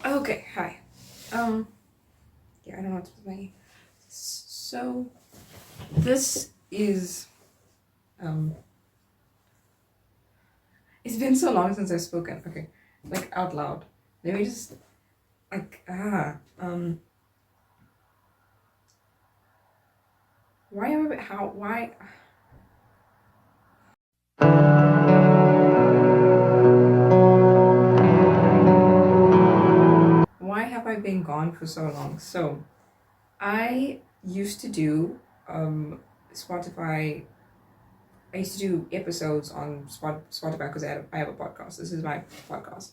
Okay, hi. Yeah, I don't know what to say. So this is um it's been so long since I've spoken. Okay. Like out loud. Let me just like why am I how why have I been gone for so long? So I used to do Spotify. I used to do episodes on Spotify because I have a podcast. This is my podcast.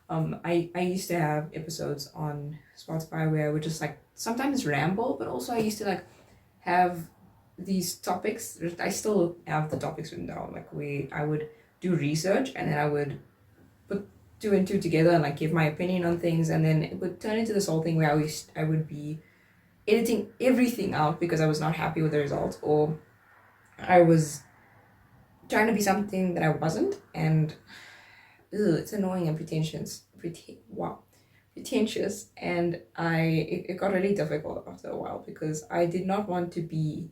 I used to have episodes on Spotify where I would just like sometimes ramble, but also I used to like have these topics. I still have the topics written down. Like I would do research and then I would put two and two together and like give my opinion on things, and then it would turn into this whole thing where I would be editing everything out because I was not happy with the results, or I was trying to be something that I wasn't, and it's annoying and pretentious. Wow, pretentious, and it got really difficult after a while because I did not want to be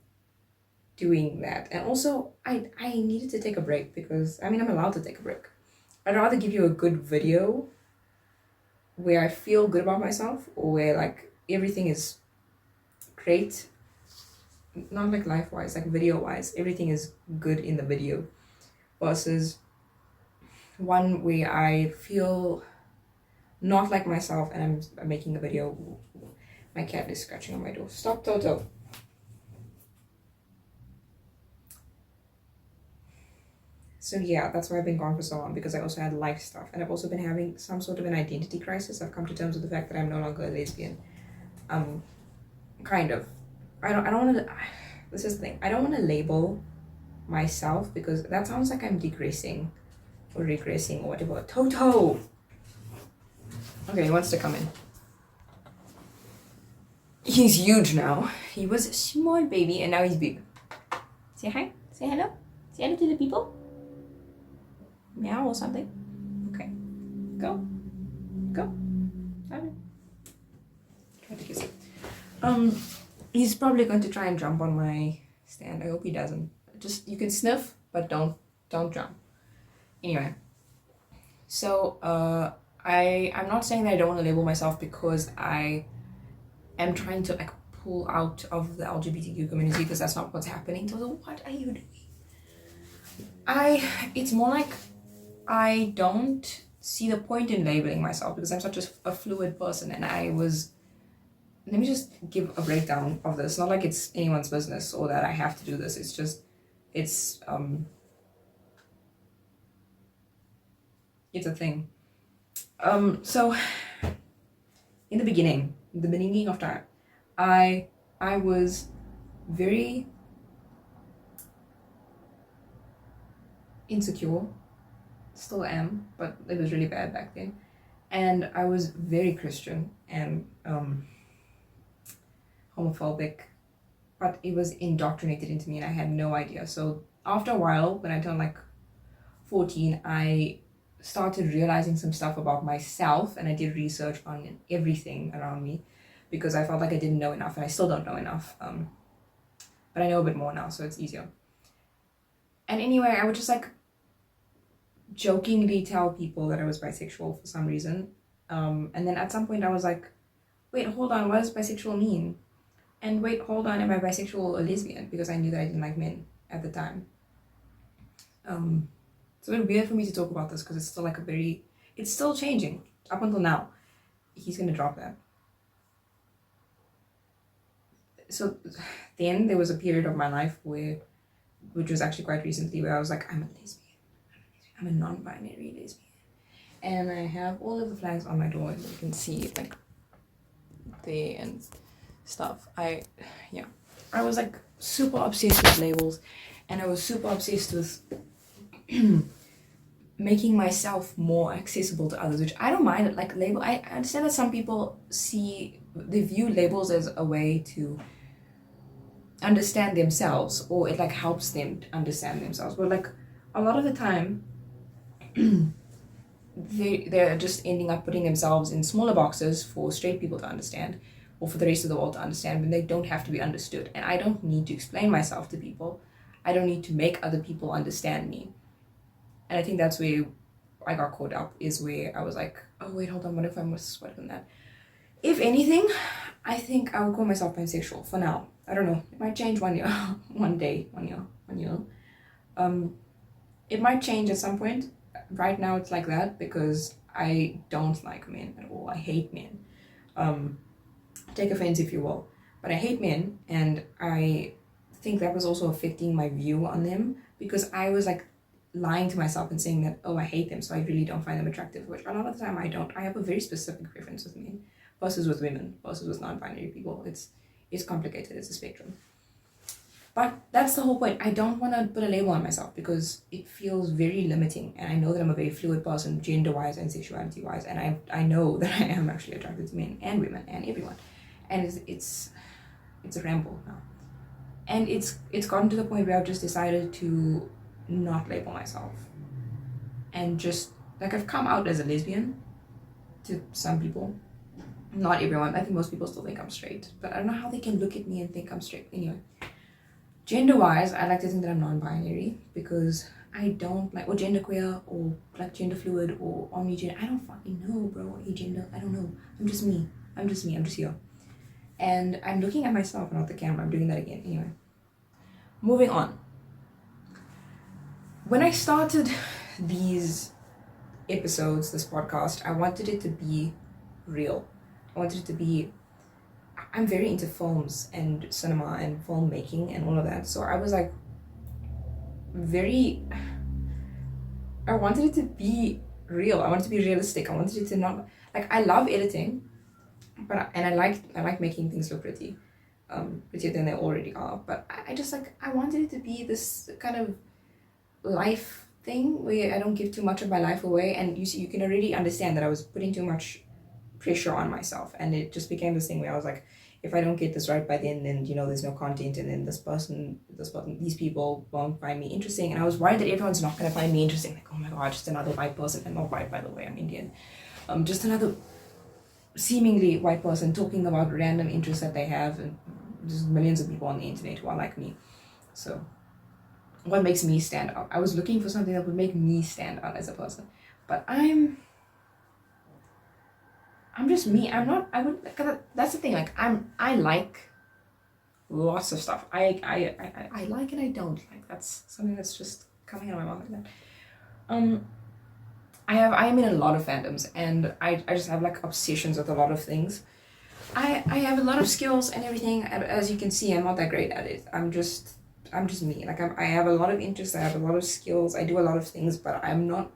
doing that, and also I needed to take a break because I mean I'm allowed to take a break. I'd rather give you a good video where I feel good about myself, or where like everything is great, not like life wise, like video wise, everything is good in the video, versus one where I feel not like myself and I'm making a video. My cat is scratching on my door. Stop, Toto. So yeah, that's why I've been gone for so long, because I also had life stuff, and I've also been having some sort of an identity crisis. I've come to terms with the fact that I'm no longer a lesbian. Kind of. I don't want to. This is the thing. I don't want to label myself because that sounds like I'm digressing or regressing or whatever. Toto. Okay, he wants to come in. He's huge now. He was a small baby and now he's big. Say hi. Say hello. Say hello to the people. Meow or something. Okay. Go. Go. Okay. Try to kiss him. He's probably going to try and jump on my stand. I hope he doesn't. Just you can sniff, but don't jump. Anyway. So I'm not saying that I don't want to label myself because I am trying to like pull out of the LGBTQ community, because that's not what's happening. So what are you doing? It's more like I don't see the point in labeling myself because I'm such a fluid person, and let me just give a breakdown of this. Not like it's anyone's business or that I have to do this. It's just it's a thing. So in the beginning of time, I was very insecure, still am, but it was really bad back then. And I was very Christian and homophobic, but it was indoctrinated into me and I had no idea. So after a while, when I turned like 14, I started realizing some stuff about myself, and I did research on everything around me because I felt like I didn't know enough, and I still don't know enough. But I know a bit more now, so it's easier. And anyway, I would just like jokingly tell people that I was bisexual for some reason. And then at some point I was like, wait, hold on, what does bisexual mean? And wait, hold on, am I bisexual or lesbian? Because I knew that I didn't like men at the time. It's a bit weird for me to talk about this because it's still like it's still changing up until now. He's gonna drop that. So then there was a period of my life which was actually quite recently, where I was like, I'm a lesbian. I'm a non-binary lesbian. And I have all of the flags on my door, and you can see like there and stuff. I was like super obsessed with labels, and I was super obsessed with making myself more accessible to others, which I don't mind. Like label, I understand that some people they view labels as a way to understand themselves, or it like helps them understand themselves, but like a lot of the time they're just ending up putting themselves in smaller boxes for straight people to understand, or for the rest of the world to understand, when they don't have to be understood. And I don't need to explain myself to people. I don't need to make other people understand me. And I think that's where I got caught up, is where I was like, oh wait, hold on, what if I was what on that? If anything, I think I would call myself pansexual for now. I don't know. It might change 1 year, 1 day, 1 year, 1 year. It might change at some point. Right now it's like that because I don't like men at all. I hate men. Take offense if you will, but I hate men, and I think that was also affecting my view on them, because I was like lying to myself and saying that, oh, I hate them, so I really don't find them attractive, which a lot of the time I don't. I have a very specific preference with men versus with women versus with non-binary people. It's complicated. It's a spectrum. But that's the whole point. I don't want to put a label on myself because it feels very limiting, and I know that I'm a very fluid person, gender-wise and sexuality-wise, and I know that I am actually attracted to men and women and everyone, and it's a ramble now, and it's gotten to the point where I've just decided to not label myself, and just like I've come out as a lesbian to some people, not everyone. I think most people still think I'm straight, but I don't know how they can look at me and think I'm straight. Anyway. Gender-wise, I like to think that I'm non-binary because I don't like, or genderqueer, or like gender fluid, or omni-gender. I don't fucking know, bro. Agender, I don't know. I'm just me. I'm just here. And I'm looking at myself, not the camera. I'm doing that again. Anyway. Moving on. When I started these episodes, this podcast, I wanted it to be real. I wanted it to be, I'm very into films and cinema and filmmaking and all of that. So I was like I wanted it to be real. I wanted it to be realistic. I wanted it to not, like, I love editing, and I like making things look pretty, prettier than they already are. But I just like, I wanted it to be this kind of life thing where I don't give too much of my life away. And you can already understand that I was putting too much pressure on myself, and it just became this thing where I was like, if I don't get this right by then there's no content, and then these people won't find me interesting. And I was worried that everyone's not going to find me interesting. Like, oh my god, just another white person. I'm not white, by the way, I'm Indian. Just another seemingly white person talking about random interests that they have, and there's millions of people on the internet who are like me. So what makes me stand out? I was looking for something that would make me stand out as a person. But I'm just me. That's the thing. Like, I like lots of stuff. I like and I don't like. That's something that's just coming out of my mouth like that. I am in a lot of fandoms, and I just have like obsessions with a lot of things. I have a lot of skills and everything. As you can see, I'm not that great at it. I'm just me. Like, I have a lot of interests. I have a lot of skills. I do a lot of things, but I'm not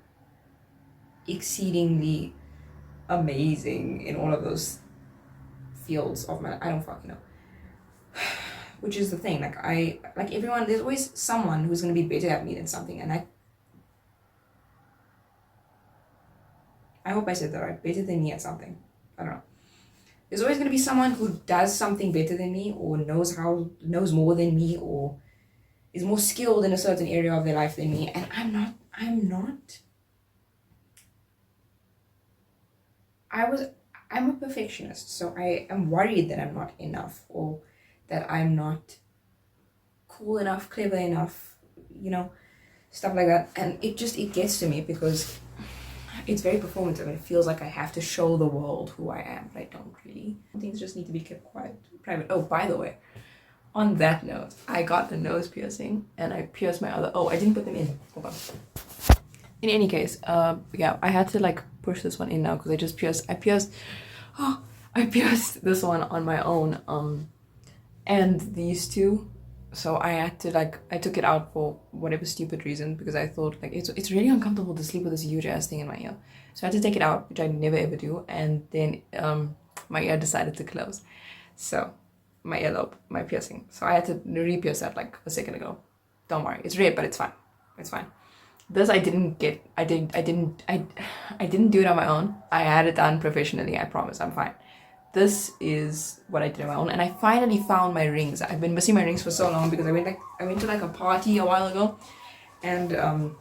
exceedingly amazing in all of those fields of my, I don't fucking know. Which is the thing, like everyone, there's always someone who's going to be better at me than something, and I hope I said that right, better than me at something. I don't know. There's always going to be someone who does something better than me, or knows more than me, or is more skilled in a certain area of their life than me, and I'm not. I'm a perfectionist, so I am worried that I'm not enough, or that I'm not cool enough, clever enough, stuff like that. And it gets to me because it's very performative, and it feels like I have to show the world who I am, but I don't really. Things just need to be kept quiet, private. Oh, by the way, on that note, I got a nose piercing, and I pierced my other. Oh, I didn't put them in. Hold on. In any case, yeah, I had to like push this one in now because I pierced this one on my own, and these two. So I had to I took it out for whatever stupid reason, because I thought like it's really uncomfortable to sleep with this huge ass thing in my ear. So I had to take it out, which I never ever do, and then my ear decided to close. So my earlobe, my piercing. So I had to re-pierce that like a second ago. Don't worry, it's red, but it's fine. It's fine. This I didn't do it on my own. I had it done professionally, I promise, I'm fine. This is what I did on my own, and I finally found my rings. I've been missing my rings for so long because I went to like a party a while ago, and I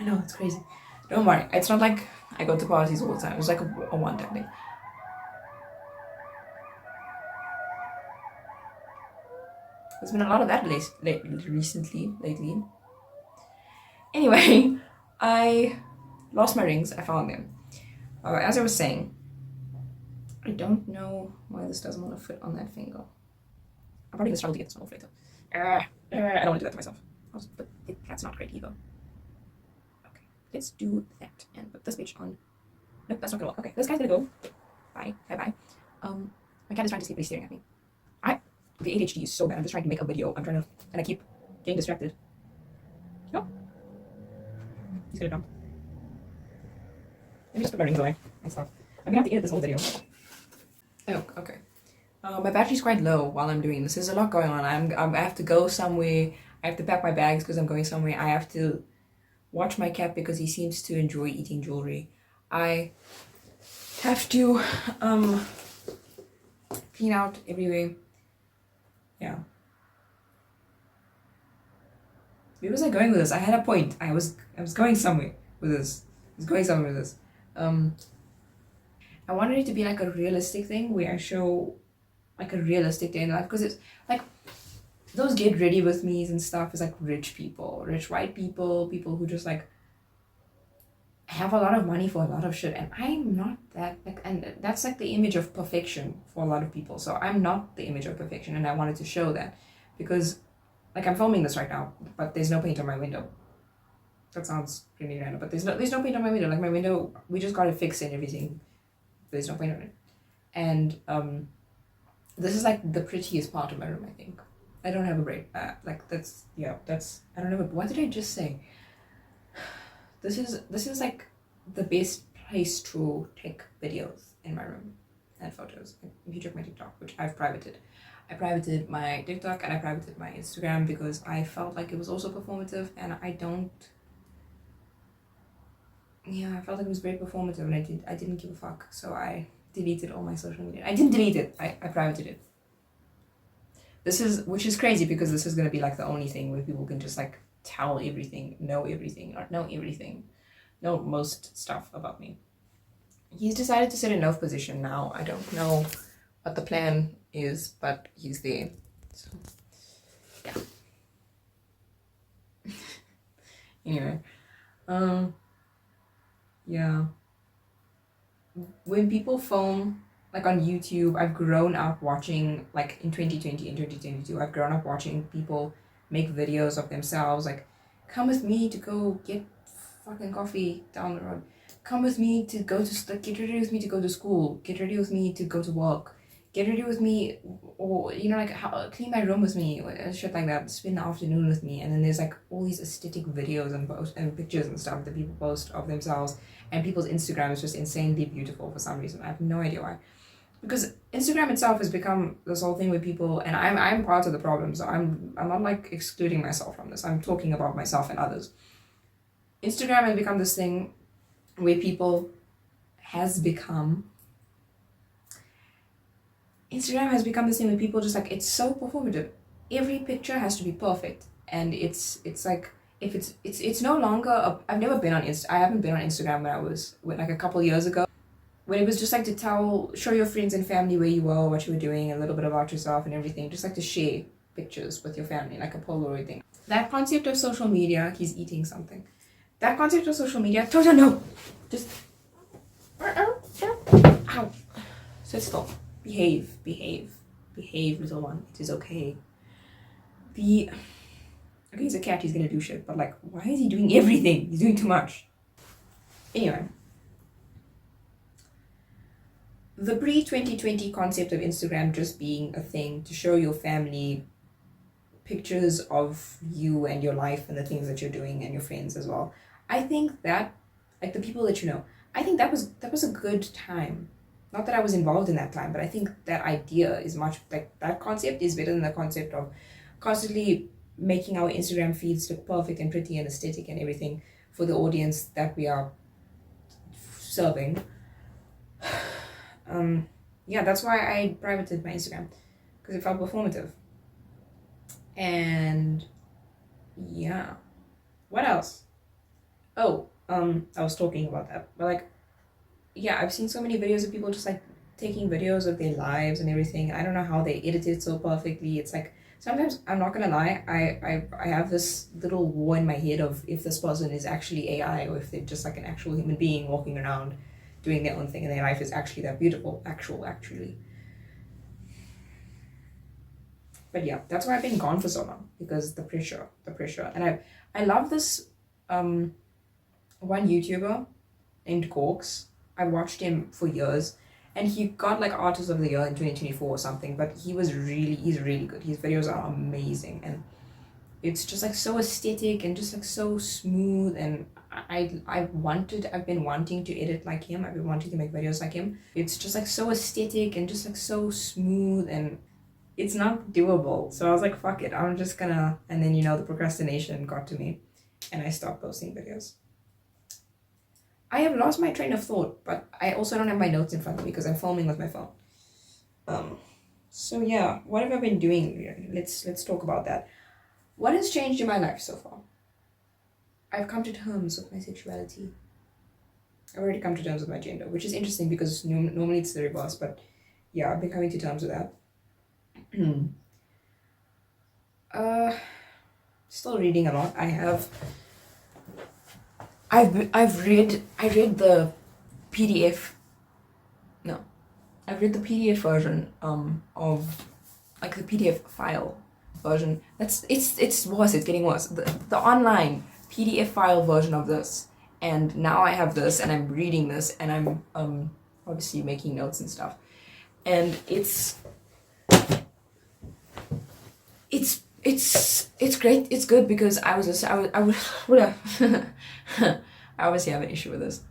know, it's crazy. Don't worry, it's not like I go to parties all the time. It was like a one-time thing. There's been a lot of that lately. Anyway, I lost my rings. I found them. As I was saying, I don't know why this doesn't want to fit on that finger. I'm probably gonna struggle to get this one off later. I don't want to do that to myself. But that's not great either. Okay, let's do that and put this bitch on. Nope, that's not gonna work. Okay, this guy's gonna go. Bye. Bye. My cat is trying to sleep, but he's staring at me. The ADHD is so bad. I'm just trying to make a video. And I keep getting distracted. No. He's gonna jump. Let me just put my rings away and stuff. I'm gonna have to edit this whole video. Oh, okay. My battery's quite low while I'm doing this. There's a lot going on. I have to go somewhere. I have to pack my bags because I'm going somewhere. I have to watch my cat because he seems to enjoy eating jewelry. I have to clean out everywhere. Yeah. Where was I going with this? I had a point. I was going somewhere with this. I wanted it to be like a realistic thing where I show like a realistic day in life, because it's like those get ready with me's and stuff is like rich people, rich white people, people who just like have a lot of money for a lot of shit, and I'm not that, like, and that's like the image of perfection for a lot of people. So I'm not the image of perfection, and I wanted to show that because like I'm filming this right now, but there's no paint on my window. That sounds really random, but there's no paint on my window. Like my window, we just got it fixed and everything. There's no paint on it, and this is like the prettiest part of my room, I think. I don't have a break. Like that's I don't know. What did I just say? This is like the best place to take videos in my room and photos. If you check my TikTok, which I've privated. I privated my TikTok and I privated my Instagram because I felt like it was also performative, and I felt like it was very performative, and I didn't give a fuck. So I deleted all my social media. I didn't delete it. I privated it. Which is crazy because this is gonna be like the only thing where people can just like tell everything, know most stuff about me. He's decided to sit in no position now. I don't know what the plan is, but he's there. So yeah. Anyway, yeah. When people film like on YouTube, I've grown up watching, like in 2020 and 2022, I've grown up watching people make videos of themselves, like, come with me to go get fucking coffee down the road. Come with me to go to, like, get ready with me to go to school. Get ready with me to go to work. Get ready with me, or, you know, like, clean my room with me, shit like that. Spend the afternoon with me. And then there's like all these aesthetic videos and pictures and stuff that people post of themselves. And people's Instagram is just insanely beautiful for some reason. I have no idea why. Because Instagram itself has become this whole thing with people, and I'm part of the problem, so I'm not like excluding myself from this. I'm talking about myself and others. Instagram has become this thing where just like, it's so performative. Every picture has to be perfect, and it's like, if it's no longer I've never been on I haven't been on Instagram when like a couple years ago, when it was just like to show your friends and family where you were, what you were doing, a little bit about yourself and everything, just like to share pictures with your family, like a Polaroid thing. That concept of social media, he's eating something. That concept of social media, Toto, no! Just, ow! Sit still. Behave, little one. It is okay. Okay, he's a cat, he's gonna do shit, but like, why is he doing everything? He's doing too much. Anyway. The pre-2020 concept of Instagram just being a thing to show your family pictures of you and your life and the things that you're doing, and your friends as well. I think that, like, the people that you know, I think that was a good time. Not that I was involved in that time, but I think that idea is much, like, that concept is better than the concept of constantly making our Instagram feeds look perfect and pretty and aesthetic and everything for the audience that we are serving. Yeah, that's why I privated my Instagram, because it felt performative. And yeah, what else? Oh, I was talking about that, but like, yeah, I've seen so many videos of people just like taking videos of their lives and everything. I don't know how they edit it so perfectly. It's like sometimes, I'm not gonna lie, I have this little war in my head of if this person is actually AI or if they're just like an actual human being walking around doing their own thing and their life is actually that beautiful, actually. But yeah, that's why I've been gone for so long, because the pressure. And I love this one YouTuber named Corks. I watched him for years, and he got like Artist of the Year in 2024 or something. But he's really good. His videos are amazing, and it's just like so aesthetic and just like so smooth. And I've been wanting to edit like him. I've been wanting to make videos like him. It's just like so aesthetic and just like so smooth, and it's not doable. So I was like, fuck it, I'm just gonna, and then the procrastination got to me and I stopped posting videos. I have lost my train of thought, but I also don't have my notes in front of me because I'm filming with my phone. So yeah, what have I been doing? Let's talk about that. What has changed in my life so far? I've come to terms with my sexuality. I've already come to terms with my gender, which is interesting because normally it's the reverse, but yeah, I've been coming to terms with that. Still reading a lot. I've read the PDF. No, I've read the PDF version of like the PDF file version. It's worse. It's getting worse. The online PDF file version of this, and now I have this, and I'm reading this, and I'm obviously making notes and stuff, and it's great. It's good because I would I obviously have an issue with this.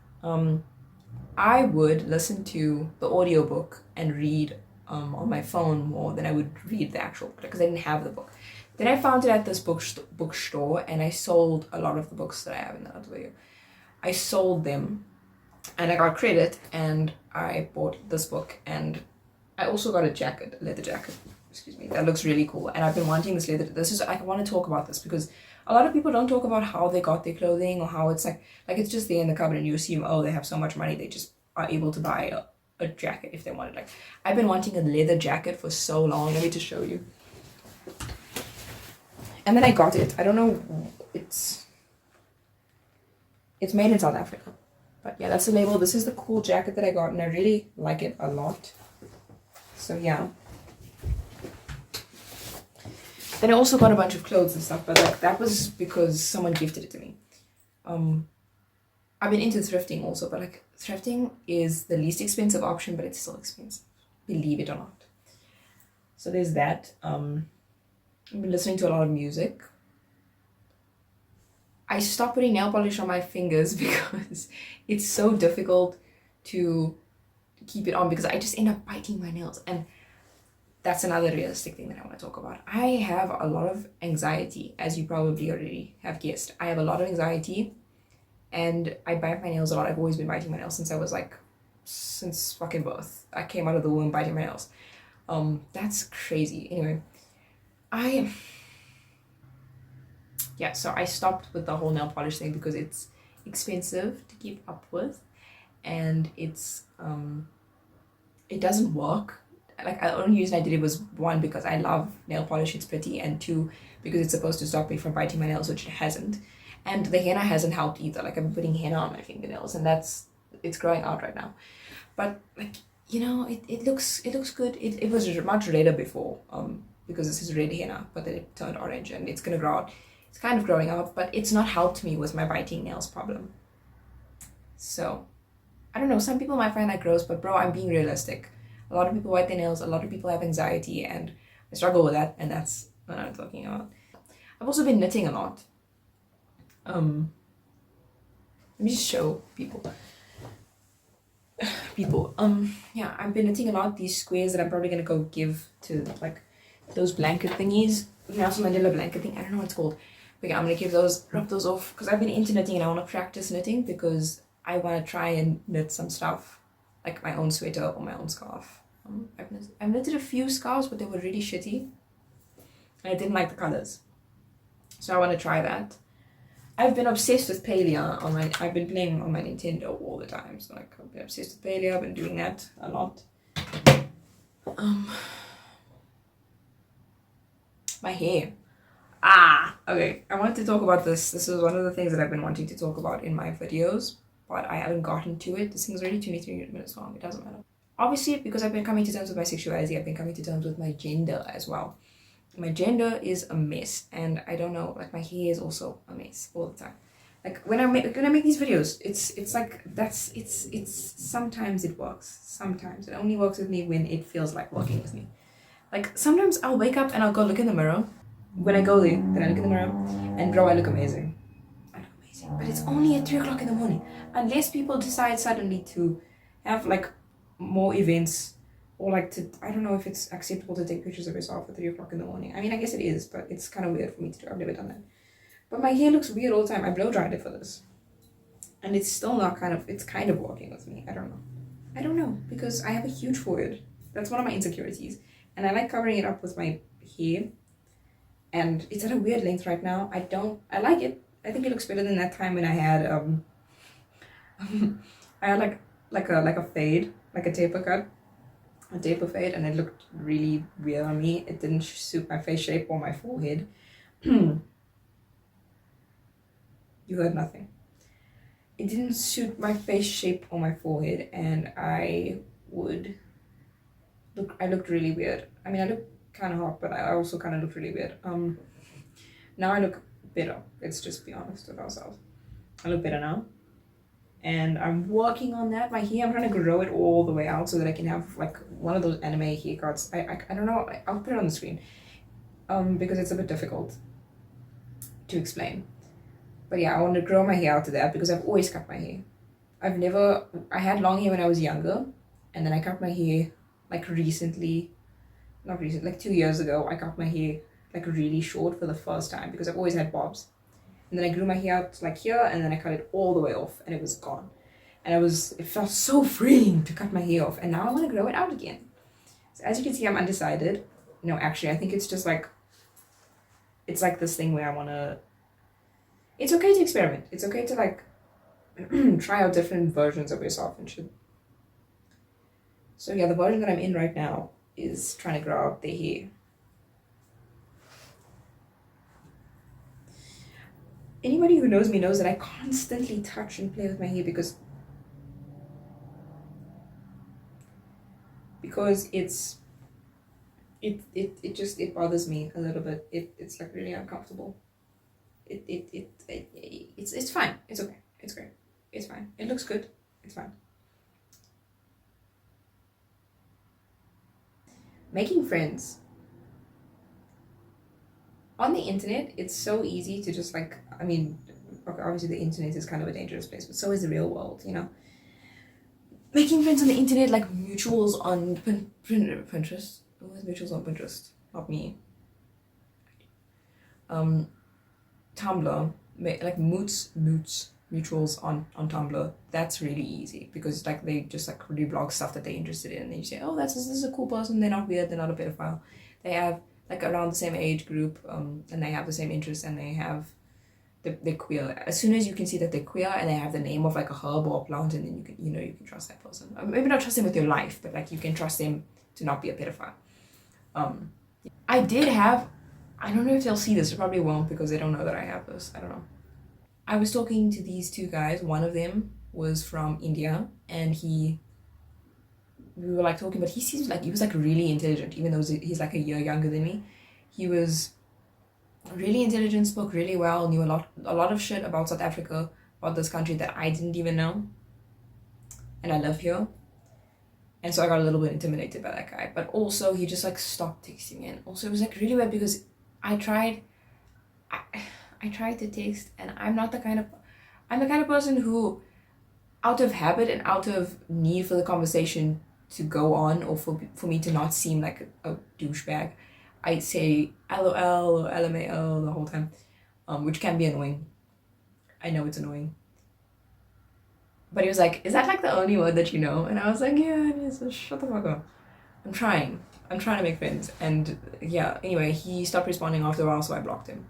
I would listen to the audiobook and read on my phone more than I would read the actual book because I didn't have the book. Then I found it at this bookstore, and I sold a lot of the books that I have in that other video. I sold them, and I got credit, and I bought this book, and I also got a leather jacket. Excuse me, that looks really cool, and I've been wanting this leather. I want to talk about this because a lot of people don't talk about how they got their clothing or how it's like it's just there in the cupboard and you assume, oh, they have so much money, they just are able to buy a jacket if they want it. Like, I've been wanting a leather jacket for so long. Let me just show you. And then I got it. I don't know, it's made in South Africa, but yeah, that's the label. This is the cool jacket that I got, and I really like it a lot. So yeah. Then I also got a bunch of clothes and stuff, but like that was because someone gifted it to me. I've been into thrifting also, but like thrifting is the least expensive option, but it's still expensive, believe it or not. So there's that. I've been listening to a lot of music. I stopped putting nail polish on my fingers because it's so difficult to keep it on because I just end up biting my nails, and that's another realistic thing that I want to talk about. I have a lot of anxiety, as you probably already have guessed. I have a lot of anxiety, and I bite my nails a lot. I've always been biting my nails since fucking birth. I came out of the womb biting my nails. That's crazy. Anyway, so I stopped with the whole nail polish thing because it's expensive to keep up with, and it doesn't work. Like, the only reason I did it was, one, because I love nail polish, it's pretty, and two, because it's supposed to stop me from biting my nails, which it hasn't. And the henna hasn't helped either. Like, I've been putting henna on my fingernails, and it's growing out right now. But like, it looks good. It was much redder before, because this is red henna, but then it turned orange, and it's gonna grow out. It's kind of growing out, but it's not helped me with my biting nails problem. So I don't know, some people might find that gross, but bro, I'm being realistic. A lot of people bite their nails, a lot of people have anxiety, and I struggle with that, and that's what I'm talking about. I've also been knitting a lot. Let me just show people. Yeah, I've been knitting a lot. These squares that I'm probably gonna go give to like those blanket thingies. Nelson Mandela blanket thing. I don't know what it's called. But yeah, I'm gonna rub those off because I've been into knitting and I want to practice knitting because I want to try and knit some stuff, like my own sweater or my own scarf. I've knitted a few scarves, but they were really shitty, and I didn't like the colors. So I want to try that. I've been obsessed with Palia on my. I've been playing on my Nintendo all the time. So like I've been obsessed with Palia. I've been doing that a lot. My hair. Okay. I wanted to talk about this. This is one of the things that I've been wanting to talk about in my videos, but I haven't gotten to it. This thing's already 23 minutes long. It doesn't matter. Obviously, because I've been coming to terms with my sexuality, I've been coming to terms with my gender as well. My gender is a mess, and I don't know, like my hair is also a mess all the time. Like when I make these videos, it's like it's sometimes it works. Sometimes it only works with me when it feels like working with me. Like sometimes I'll wake up and I'll go look in the mirror. When I go there, then I look in the mirror, and bro, I look amazing. I look amazing, but it's only at 3 o'clock in the morning. Unless people decide suddenly to have like more events, or like to, I don't know if it's acceptable to take pictures of yourself at 3 o'clock in the morning. I mean, I guess it is, but it's kind of weird for me to do. I've never done that. But my hair looks weird all the time. I blow dried it for this, and it's still not it's kind of working with me. I don't know, because I have a huge forehead. That's one of my insecurities, and I like covering it up with my hair, and it's at a weird length right now. I like it. I think it looks better than that time when I had I had like a fade, like a taper cut, a taper fade, and it looked really weird on me. It didn't suit my face shape or my forehead. You heard nothing. It didn't suit my face shape or my forehead, and I looked really weird. I mean, I look kind of hot, but I also kind of look really weird. Now I look better. Let's just be honest with ourselves. I look better now, and I'm working on that. My hair, I'm trying to grow it all the way out so that I can have like one of those anime haircuts. I don't know. I'll put it on the screen, because it's a bit difficult to explain. But yeah, I want to grow my hair out to that because I've always cut my hair. I had long hair when I was younger, and then I cut my hair like like 2 years ago. I cut my hair like really short for the first time because I've always had bobs. And then I grew my hair out like here, and then I cut it all the way off, and it was gone. And it felt so freeing to cut my hair off, and now I want to grow it out again. So as you can see, I'm undecided. No, actually, I think it's just like, it's like this thing where I want to, it's okay to experiment. It's okay to like try out different versions of yourself and shit. So yeah, the version that I'm in right now is trying to grow out the hair. Anybody who knows me knows that I constantly touch and play with my hair because it bothers me a little bit. It's like really uncomfortable. It's fine. It's okay. It's great. It's fine. It looks good. It's fine. Making friends. On the internet, it's so easy to just like, I mean, obviously the internet is kind of a dangerous place, but so is the real world, you know? Making friends on the internet, like mutuals on Pinterest. Who has mutuals on Pinterest? Not me. Tumblr, like mutuals on Tumblr. That's really easy because like they just like really blog stuff that they're interested in, and then you say, oh, this is a cool person. They're not weird. They're not a pedophile. They have like around the same age group, and they have the same interests, and they're queer. As soon as you can see that they're queer and they have the name of like a herb or a plant, and then you can trust that person. Maybe not trust them with your life, but like you can trust them to not be a pedophile. I don't know if they'll see this. They probably won't because they don't know that I have this. I don't know. I was talking to these two guys. One of them was from India, and we were like talking, but he was like really intelligent, even though he's like a year younger than me. He was really intelligent, spoke really well, knew a lot of shit about South Africa, about this country that I didn't even know. And I live here. And so I got a little bit intimidated by that guy. But also he just like stopped texting me. And also it was like really weird because I tried to text, and I'm the kind of person who, out of habit and out of need for the conversation to go on, or for me to not seem like a douchebag, I say LOL or LMAO the whole time, which can be annoying. I know it's annoying. But he was like, is that like the only word that you know? And I was like, yeah, it is. Shut the fuck up. I'm trying to make friends. And yeah, anyway, he stopped responding after a while, so I blocked him.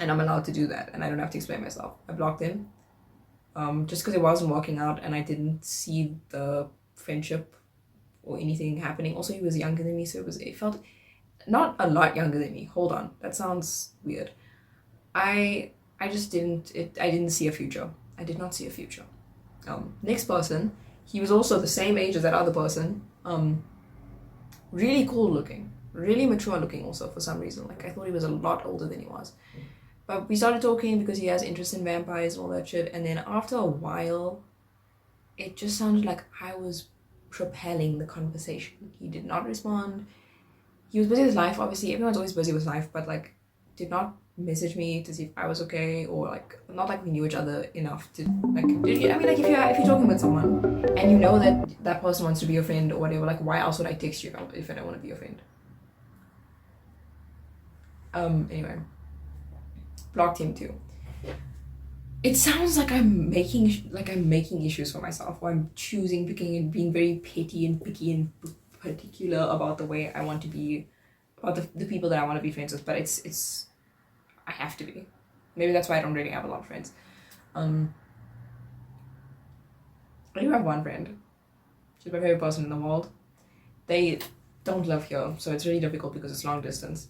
and I'm allowed to do that, and I don't have to explain myself. I blocked him, just because it wasn't working out, and I didn't see the friendship or anything happening. Also, he was younger than me, so it felt not a lot younger than me. Hold on, that sounds weird. I just I didn't see a future. I did not see a future. Next person, he was also the same age as that other person. Really cool looking, really mature looking also for some reason. Like I thought he was a lot older than he was. But we started talking because he has interest in vampires and all that shit. And then after a while, it just sounded like I was propelling the conversation. He did not respond. He was busy with life, obviously. Everyone's always busy with life, but like did not message me to see if I was okay, or like not like we knew each other enough to like. I mean, like if you're talking with someone and you know that that person wants to be your friend or whatever, like why else would I text you if I don't want to be your friend? Anyway, blocked him too. It sounds like I'm making issues for myself, or I'm picking and being very petty and picky and particular about the way I want to be, about the people that I want to be friends with. But it's I have to be. Maybe that's why I don't really have a lot of friends. I do have one friend. She's my favorite person in the world. They don't live here, so it's really difficult because it's long distance.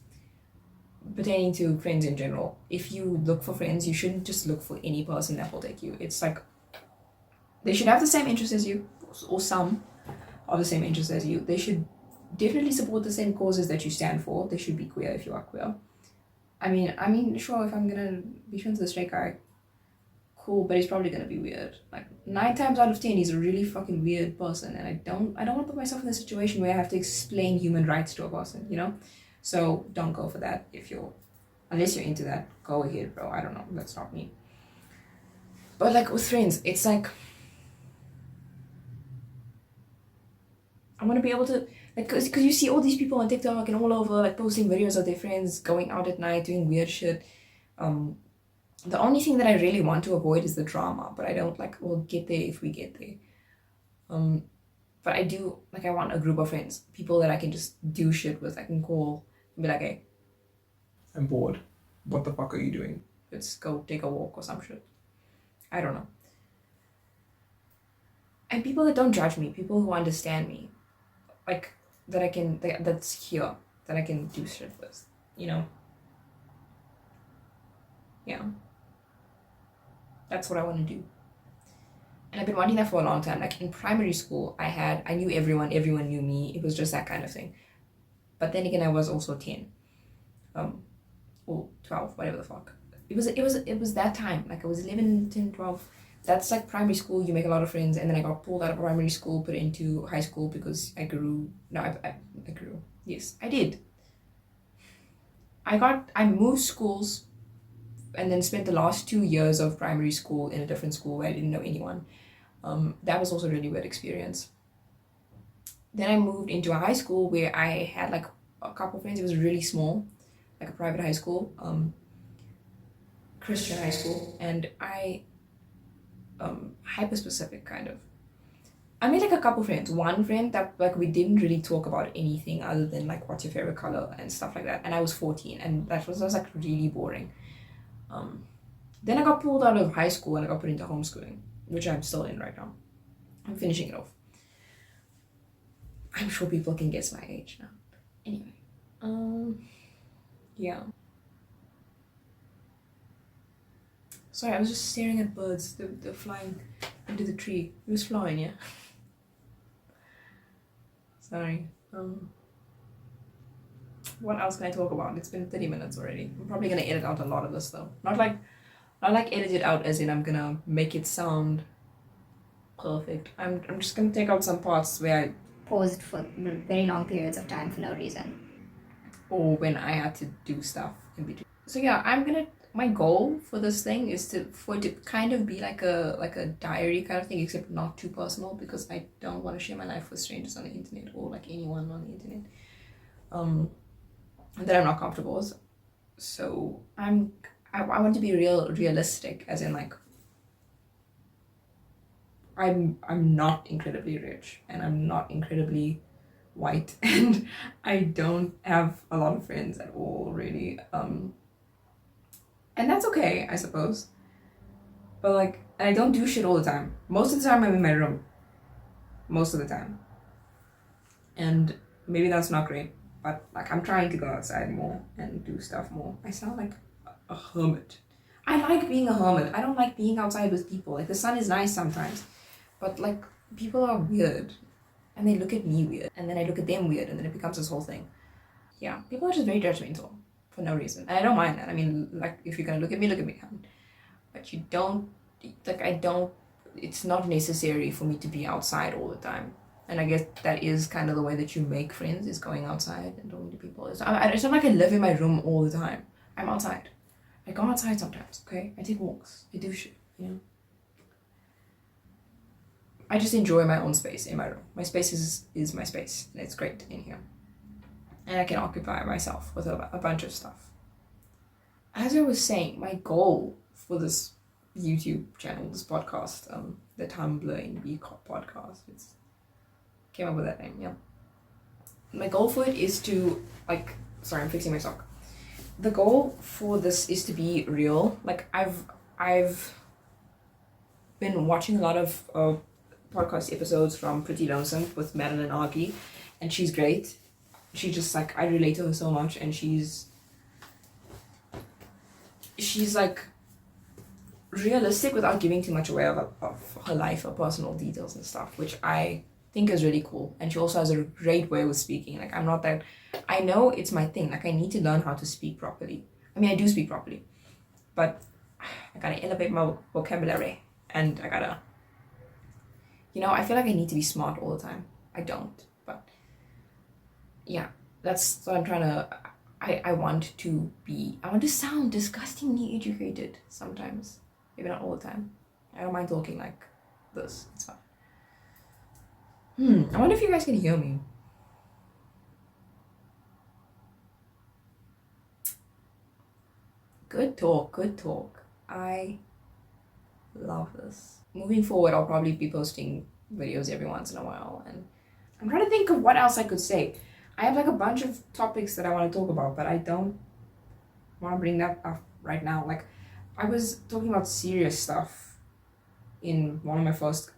Pertaining to friends in general, if you look for friends, you shouldn't just look for any person that will take you. It's like they should have the same interests as you, or some of the same interests as you. They should definitely support the same causes that you stand for. They should be queer if you are queer. I mean, sure, if I'm gonna be friends with a straight guy, cool, but he's probably gonna be weird. Like 9 times out of 10, he's a really fucking weird person, and I don't want to put myself in a situation where I have to explain human rights to a person, you know. So don't go for that unless you're into that. Go ahead, bro. I don't know. That's not me. But like with friends, it's like I want to be able to, like, cause you see all these people on TikTok and all over, like posting videos of their friends going out at night doing weird shit. The only thing that I really want to avoid is the drama, but I don't like. We'll get there if we get there. But I do like. I want a group of friends, people that I can just do shit with. I can call and be like, hey, I'm bored. What the fuck are you doing? Let's go take a walk or some shit. I don't know. And people that don't judge me, people who understand me, like that's here, that I can do shit with, you know? Yeah. That's what I want to do. And I've been wanting that for a long time. Like in primary school, I knew everyone knew me. It was just that kind of thing. But then again, I was also 10. Or 12, whatever the fuck. It was that time. Like I was 11, 10, 12. That's like primary school, you make a lot of friends, and then I got pulled out of primary school, put into high school because I grew. No, I grew. Yes, I did. I moved schools and then spent the last 2 years of primary school in a different school where I didn't know anyone. That was also a really weird experience. Then I moved into a high school where I had like a couple friends. It was really small, like a private high school, Christian high school, and I hyper specific kind of. I made like a couple friends. One friend that like we didn't really talk about anything other than like what's your favorite color and stuff like that. And I was 14, and that was like really boring. Then I got pulled out of high school and I got put into homeschooling, which I'm still in right now. I'm finishing it off. I'm sure people can guess my age now. Anyway, yeah. Sorry, I was just staring at birds. They're flying into the tree. It was flying, yeah. Sorry. What else can I talk about? It's been 30 minutes already. I'm probably gonna edit out a lot of this though. Not like edit it out as in I'm gonna make it sound perfect. I'm just gonna take out some parts where I paused for very long periods of time for no reason. Or when I had to do stuff in between. So yeah, my goal for this thing is for it to kind of be like a diary kind of thing, except not too personal, because I don't want to share my life with strangers on the internet or like anyone on the internet. That I'm not comfortable with. So I want to be realistic, as in like I'm not incredibly rich and I'm not incredibly white and I don't have a lot of friends at all really. And that's okay, I suppose. But like, and I don't do shit all the time. Most of the time I'm in my room. Most of the time. And maybe that's not great. But like, I'm trying to go outside more and do stuff more. I sound like a hermit. I like being a hermit. I don't like being outside with people. Like, the sun is nice sometimes. But like, people are weird. And they look at me weird. And then I look at them weird. And then it becomes this whole thing. Yeah, people are just very judgmental for no reason. And I don't mind that. I mean, like, if you're gonna look at me, but you don't, like, I don't, it's not necessary for me to be outside all the time. And I guess that is kind of the way that you make friends, is going outside and talking to people. It's not like I live in my room all the time. I'm outside. I go outside sometimes, okay? I take walks. I do shit, you know? I just enjoy my own space in my room. My space is my space. And it's great in here. And I can occupy myself with a bunch of stuff. As I was saying, my goal for this YouTube channel, this podcast, the Tumblr Indie podcast, came up with that name, yeah. My goal for it is to, like, sorry, I'm fixing my sock. The goal for this is to be real. Like, I've been watching a lot of podcast episodes from Pretty Lonesome with Madeline Argy, and she's great. She just, like, I relate to her so much, and she's like realistic without giving too much away of her life or personal details and stuff, which I think is really cool. And she also has a great way with speaking. Like, I'm not that, I know it's my thing, like, I need to learn how to speak properly. I mean, I do speak properly, but I gotta elevate my vocabulary, and I gotta, you know, I feel like I need to be smart all the time. I don't, but yeah, that's what I'm trying to, I want to sound disgustingly educated sometimes. Maybe not all the time. I don't mind talking like this. It's fine. I wonder if you guys can hear me. Good talk. I love this. Moving forward, I'll probably be posting videos every once in a while, and I'm trying to think of what else I could say. I have like a bunch of topics that I want to talk about, but I don't want to bring that up right now. Like, I was talking about serious stuff in one of my first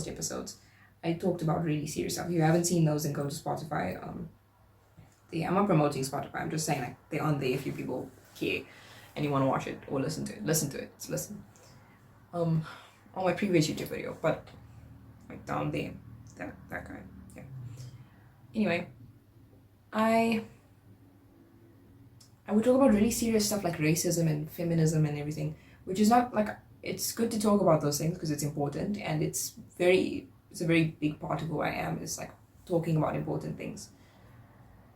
episodes. I talked about really serious stuff. If you haven't seen those, then go to Spotify. I'm not promoting Spotify. I'm just saying, like, they're on there if you people care and you want to watch it or listen to it. Listen to it. Just listen. On my previous YouTube video, but like down there, that guy. Yeah. Anyway, I would talk about really serious stuff like racism and feminism and everything, which is not like, it's good to talk about those things because it's important, and it's a very big part of who I am, is like talking about important things.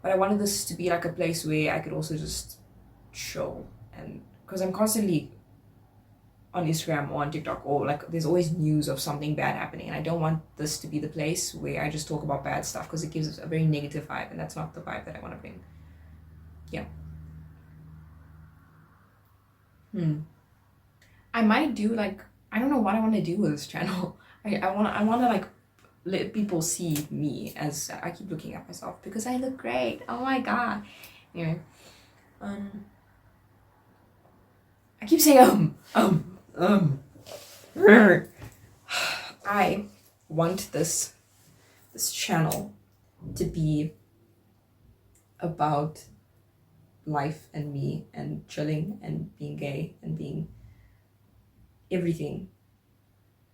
But I wanted this to be like a place where I could also just chill, and because I'm constantly on Instagram or on TikTok, or like there's always news of something bad happening, and I don't want this to be the place where I just talk about bad stuff, because it gives a very negative vibe, and that's not the vibe that I want to bring. Yeah. I might do like, I don't know what I want to do with this channel. I want to like let people see me, as I keep looking at myself because I look great. Oh my god. Anyway, I keep saying I want this channel to be about life and me and chilling and being gay and being everything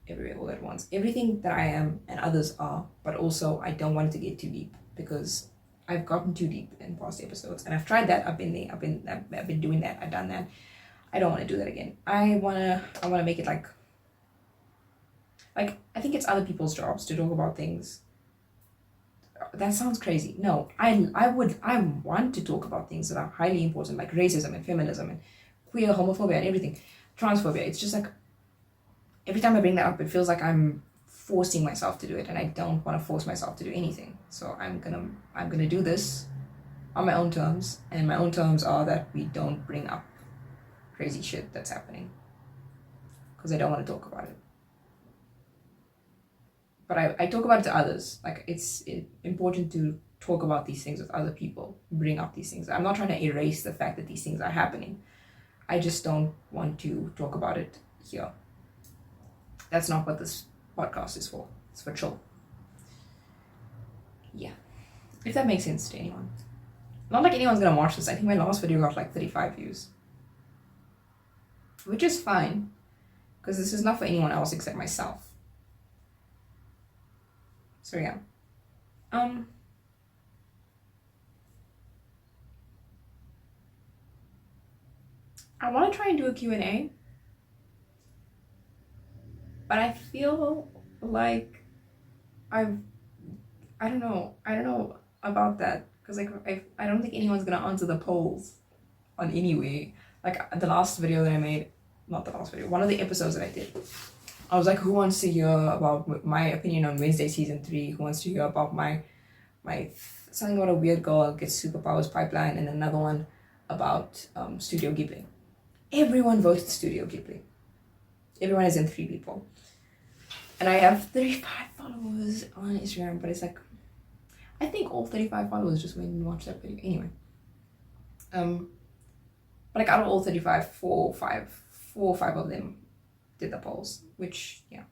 everywhere all at once. Everything that I am and others are, but also I don't want it to get too deep, because I've gotten too deep in past episodes, and I've tried that. I've been doing that. I've done that. I don't want to do that again. I wanna make it like I think it's other people's jobs to talk about things. That sounds crazy. No, I want to talk about things that are highly important, like racism and feminism and queer, homophobia and everything, transphobia. It's just like, every time I bring that up, it feels like I'm forcing myself to do it, and I don't want to force myself to do anything. So I'm gonna do this on my own terms, and my own terms are that we don't bring up crazy shit that's happening, because I don't want to talk about it. But I talk about it to others. Like, it's important to talk about these things with other people, bring up these things. I'm not trying to erase the fact that these things are happening. I just don't want to talk about it here. That's not what this podcast is for. It's for chill. Yeah. If that makes sense to anyone. Not like anyone's gonna watch this. I think my last video got like 35 views. Which is fine. Because this is not for anyone else except myself. So yeah. I want to try and do a Q&A. But I feel like I don't know about that. Because like I don't think anyone's gonna answer the polls on anyway. Like the last video that I made, not the last video, one of the episodes that I did, I was like, who wants to hear about my opinion on Wednesday season 3? Who wants to hear about my something about a weird girl gets superpowers pipeline, and another one about Studio Ghibli. Everyone voted Studio Ghibli. Everyone is in 3 people. And I have 35 followers on Instagram, but it's like, I think all 35 followers just went and watched that video. Anyway. But like out of all 35, 4 or 5 of them did the polls, which, yeah,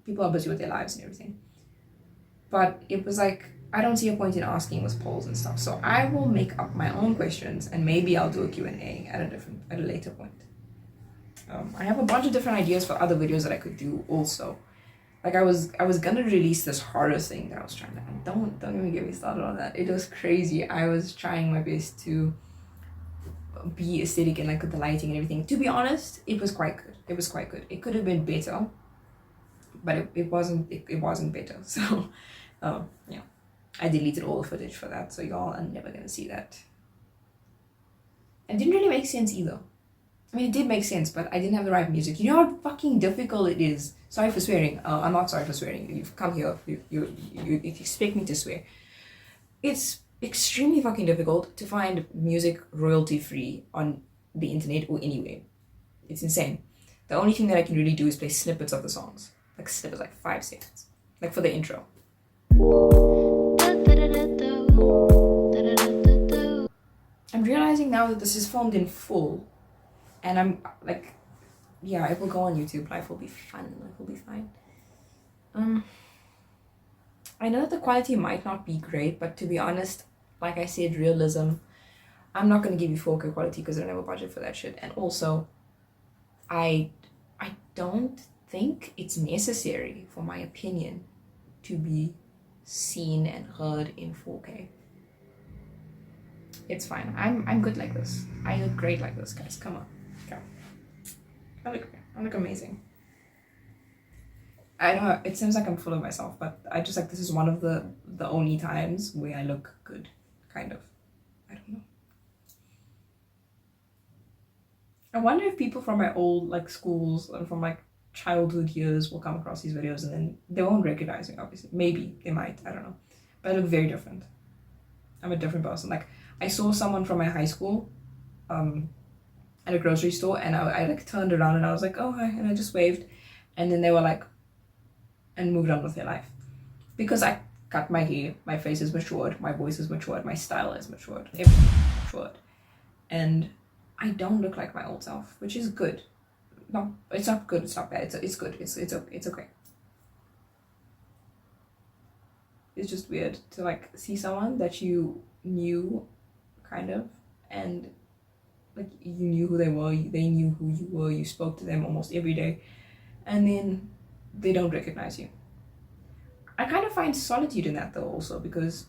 people are busy with their lives and everything. But it was like, I don't see a point in asking with polls and stuff. So I will make up my own questions, and maybe I'll do a Q&A at a later point. I have a bunch of different ideas for other videos that I could do also. Like I was gonna release this horror thing that I was trying to, don't even get me started on that. It was crazy. I was trying my best to be aesthetic and like with the lighting and everything. To be honest, it was quite good. It could have been better, but it wasn't better. So yeah, I deleted all the footage for that, so y'all are never gonna see that. It didn't really make sense either. I mean, it did make sense, but I didn't have the right music. You know how fucking difficult it is. Sorry for swearing. I'm not sorry for swearing. You've come here. You expect me to swear. It's extremely fucking difficult to find music royalty free on the internet or anywhere. It's insane. The only thing that I can really do is play snippets of the songs. Like snippets, like 5 seconds. Like for the intro. I'm realizing now that this is filmed in full. And I'm like, yeah, it will go on YouTube. Life will be fun. Life will be fine. I know that the quality might not be great, but to be honest, like I said, realism, I'm not going to give you 4K quality because I don't have a budget for that shit. And also, I don't think it's necessary for my opinion to be seen and heard in 4K. It's fine. I'm good like this. I look great like this, guys. Come on. I look amazing. I know it seems like I'm full of myself, but I just like, this is one of the only times where I look good, kind of. I don't know. I wonder if people from my old like schools and from like childhood years will come across these videos and then they won't recognize me, obviously. Maybe they might, I don't know. But I look very different. I'm a different person. Like I saw someone from my high school at a grocery store, and I like turned around and I was like, oh hi, and I just waved, and then they were like, and moved on with their life. Because I cut my hair, my face is matured, my voice is matured, my style is matured, everything is matured. And I don't look like my old self, which is good. No, it's not good, it's not bad, it's good, it's okay. It's just weird to like see someone that you knew, kind of, and like you knew who they were, they knew who you were, you spoke to them almost every day, and then they don't recognize you. I kind of find solitude in that though also, because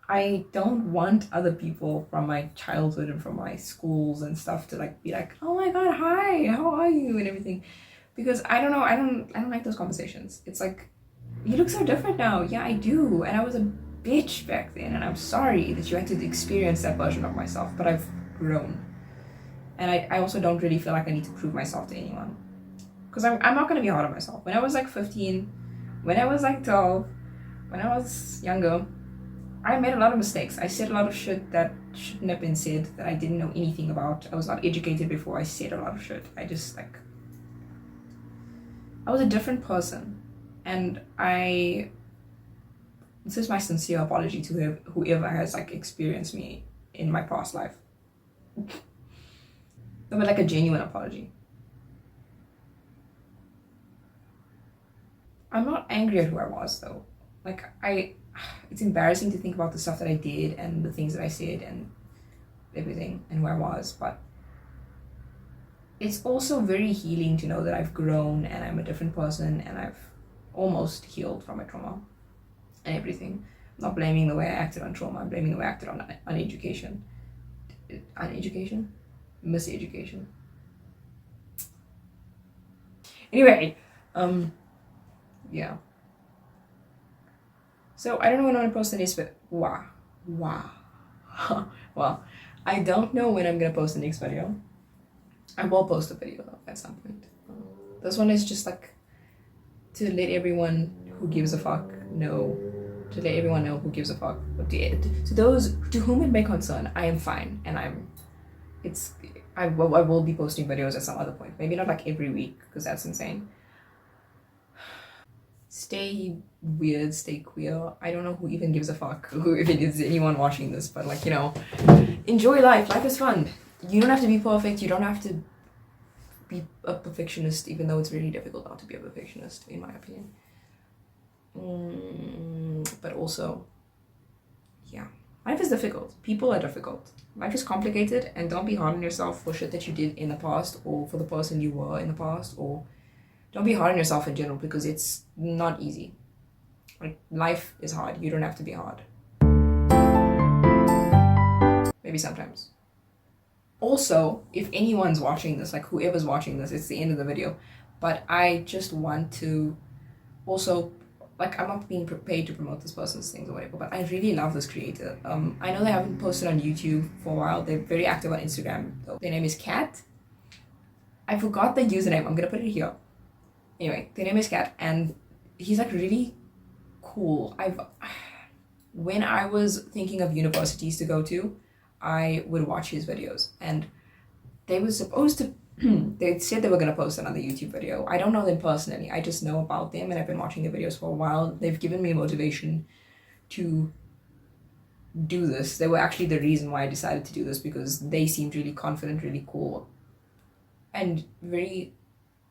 I don't want other people from my childhood and from my schools and stuff to like be like, oh my god, hi, how are you, and everything, because I don't know, I don't like those conversations. It's like, you look so different now. Yeah, I do, and I was a bitch back then, and I'm sorry that you had to experience that version of myself, but I've grown, and I also don't really feel like I need to prove myself to anyone, because I'm not going to be hard on myself. When I was like 15, when I was like 12, when I was younger, I made a lot of mistakes. I said a lot of shit that shouldn't have been said, that I didn't know anything about. I was not educated before I said a lot of shit. I just like, I was a different person, and this is my sincere apology to whoever has like experienced me in my past life. No, but like a genuine apology. I'm not angry at who I was though. Like it's embarrassing to think about the stuff that I did and the things that I said and everything and who I was, but it's also very healing to know that I've grown and I'm a different person and I've almost healed from my trauma and everything. I'm not blaming the way I acted on trauma, I'm blaming the way I acted on uneducation. Uneducation? Miseducation. Anyway, yeah. So I don't know when I'm gonna post the next video. Wow. Well, I don't know when I'm gonna post the next video. I will post a video though at some point. This one is just like to let everyone who gives a fuck know. To let everyone know who gives a fuck. To those to whom it may concern, I am fine and I will be posting videos at some other point. Maybe not like every week because that's insane. Stay weird, stay queer. I don't know who even gives a fuck, who if it is anyone watching this, but like, you know, enjoy life. Life is fun. You don't have to be perfect. You don't have to be a perfectionist, even though it's really difficult not to be a perfectionist, in my opinion. But also, yeah, life is difficult. People are difficult. Life is complicated, and don't be hard on yourself for shit that you did in the past or for the person you were in the past, or don't be hard on yourself in general because it's not easy. Like, life is hard. You don't have to be hard. Maybe sometimes. Also, if anyone's watching this, like whoever's watching this, it's the end of the video. But I just want to also, like, I'm not being paid to promote this person's things or whatever, but I really love this creator. I know they haven't posted on YouTube for a while. They're very active on Instagram though. Their name is Kat. I forgot the username. I'm gonna put it here. Anyway, their name is Kat, and he's like really cool. When I was thinking of universities to go to, I would watch his videos, and they were supposed to they said they were going to post another YouTube video. I don't know them personally, I just know about them and I've been watching their videos for a while. They've given me motivation to do this. They were actually the reason why I decided to do this, because they seemed really confident, really cool, and very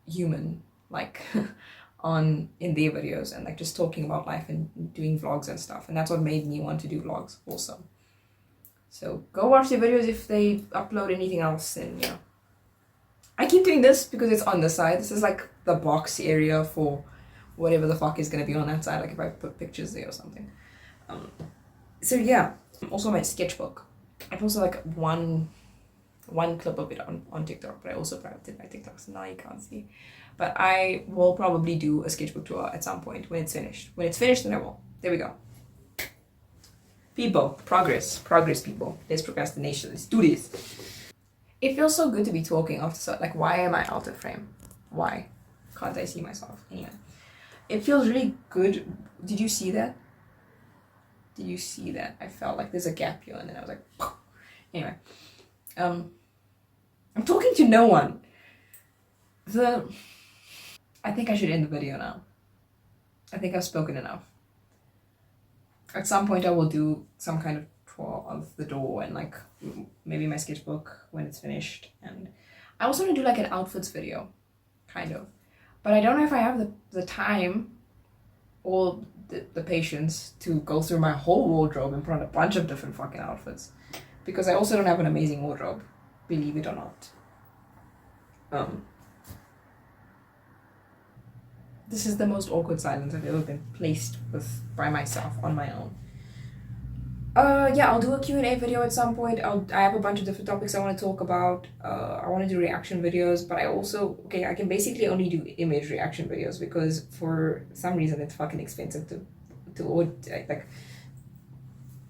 human, like in their videos, and like just talking about life and doing vlogs and stuff, and that's what made me want to do vlogs also. So go watch their videos. If they upload anything else, then yeah. I keep doing this because it's on this side. This is like the box area for whatever the fuck is gonna be on that side, like if I put pictures there or something. So yeah. Also my sketchbook. I posted like one clip of it on TikTok, but I also privated my TikTok, so now you can't see. But I will probably do a sketchbook tour at some point when it's finished. When it's finished, then I will. There we go. People, progress, people. There's procrastination. Let's do this. It feels so good to be talking after, so like, why am I out of frame? Why can't I see myself? Anyway, it feels really good. Did you see that? Did you see that? I felt like there's a gap here, and then I was like, poof. Anyway, I'm talking to no one. I think I should end the video now. I think I've spoken enough. At some point I will do some kind of tour of the door and like maybe my sketchbook when it's finished, and I also want to do like an outfits video, kind of, but I don't know if I have the time or the patience to go through my whole wardrobe and put on a bunch of different fucking outfits, because I also don't have an amazing wardrobe, believe it or not. This is the most awkward silence I've ever been placed with by myself on my own. Yeah, I'll do a Q&A video at some point. I have a bunch of different topics I want to talk about. I want to do reaction videos, but I can basically only do image reaction videos because for some reason it's fucking expensive like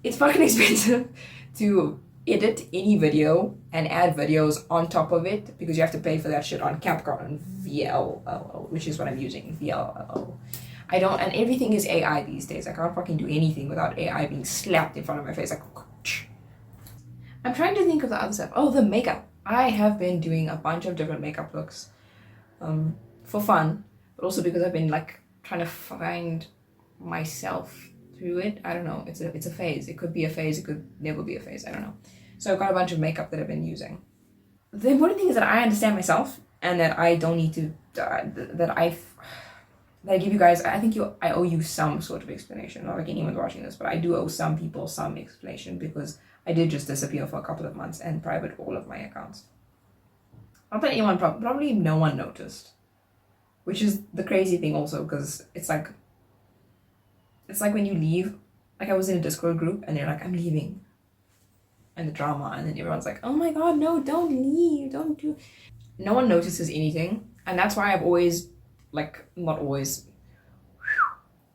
it's fucking expensive to edit any video and add videos on top of it, because you have to pay for that shit on Capcom VLLO, which is what I'm using, VLLO. And everything is AI these days. I can't fucking do anything without AI being slapped in front of my face. Like, I'm trying to think of the other stuff. Oh, the makeup. I have been doing a bunch of different makeup looks for fun, but also because I've been like trying to find myself through it. I don't know. It's a phase. It could be a phase. It could never be a phase. I don't know. So I've got a bunch of makeup that I've been using. the important thing is that I understand myself and that I don't need to that I give you guys. I think I owe you some sort of explanation. Not like anyone's watching this, but I do owe some people some explanation because I did just disappear for a couple of months and private all of my accounts. Not that anyone probably no one noticed, which is the crazy thing also, because it's like when you leave. Like I was in a Discord group and they're like, I'm leaving, and the drama, and then everyone's like, oh my god, no, don't leave, don't do. No one notices anything, and that's why I've always, like, not always.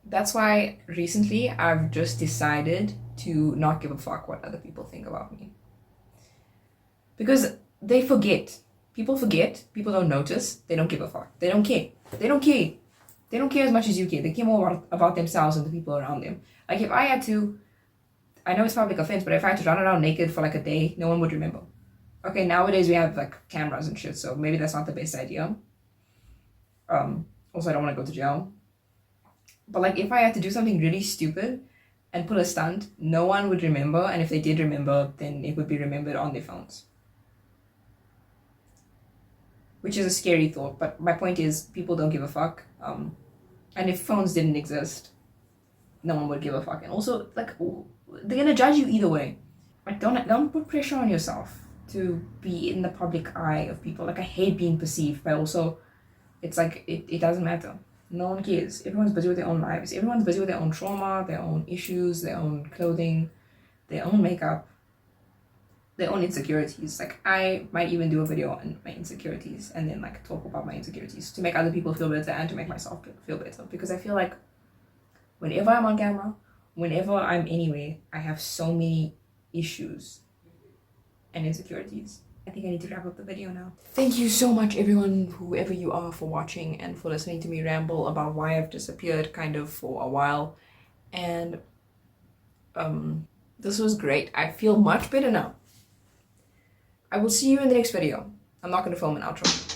That's why recently I've just decided to not give a fuck what other people think about me. Because they forget. People forget. People don't notice. They don't give a fuck. They don't care. They don't care. They don't care as much as you care. They care more about themselves and the people around them. Like if I had to, I know it's public offense, but if I had to run around naked for like a day, no one would remember. Okay, nowadays we have like cameras and shit, so maybe that's not the best idea. Also I don't want to go to jail. But like if I had to do something really stupid and pull a stunt, no one would remember, and if they did remember, then it would be remembered on their phones. Which is a scary thought, but my point is people don't give a fuck. And if phones didn't exist, no one would give a fuck. And also, like, they're gonna judge you either way. Like, don't put pressure on yourself to be in the public eye of people. Like, I hate being perceived, but also, it's like, it doesn't matter. No one cares. Everyone's busy with their own lives. Everyone's busy with their own trauma, their own issues, their own clothing, their own makeup, their own insecurities. Like, I might even do a video on my insecurities and then, like, talk about my insecurities to make other people feel better and to make myself feel better. Because I feel like whenever I'm on camera, whenever I'm anywhere, I have so many issues and insecurities. I think I need to wrap up the video now. Thank you so much, everyone, whoever you are, for watching and for listening to me ramble about why I've disappeared kind of for a while. And this was great. I feel much better now. I will see you in the next video. I'm not going to film an outro.